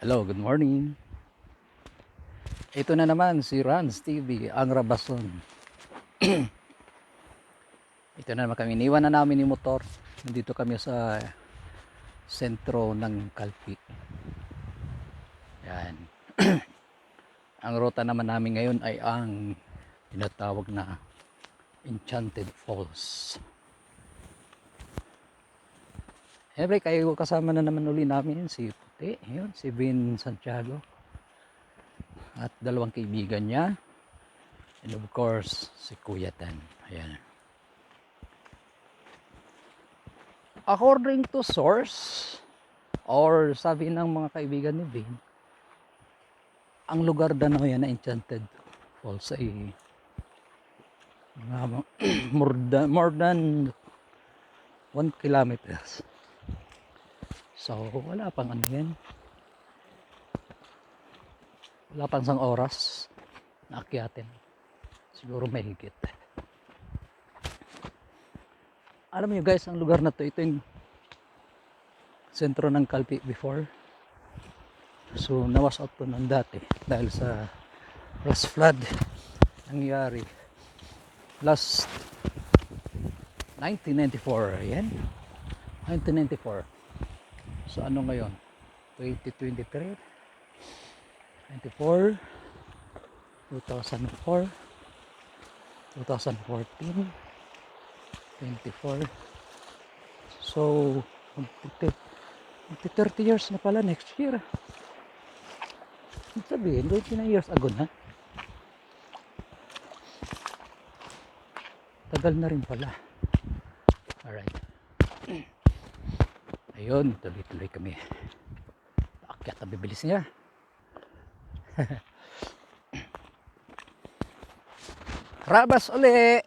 Hello, good morning. Ito na naman si Rans TV, ang Rabason. Ito na naman kami. Iniwan na namin yung motor. Nandito kami sa sentro ng Calpi. Yan. Ang ruta naman namin ngayon ay ang tinatawag na Enchanted Falls. Siyempre kayo kasama na naman uli namin si Puti, yun, si Vin Santiago at dalawang kaibigan niya, and of course si Kuya Tan. Ayan. According to source or sabi ng mga kaibigan ni Vin, ang lugar daw yan na Enchanted Falls ay more than 1 kilometers. So wala pang ano yan, wala pang isang oras na akyatin, siguro may higit. Alam niyo guys, ang lugar na to, ito yung sentro ng Calpi before. So nawas out to nun dati dahil sa last flood nangyari last 1994. Ayan, 1994. So ano ngayon, 2023, 94, 2004, 2014, 24. So 30 years na pala next year. Sabihin 29 years ago na, tagal na rin pala. Alright, ayun, tuloy-tuloy kami. Akyat ang bibilis niya. Rabas uli.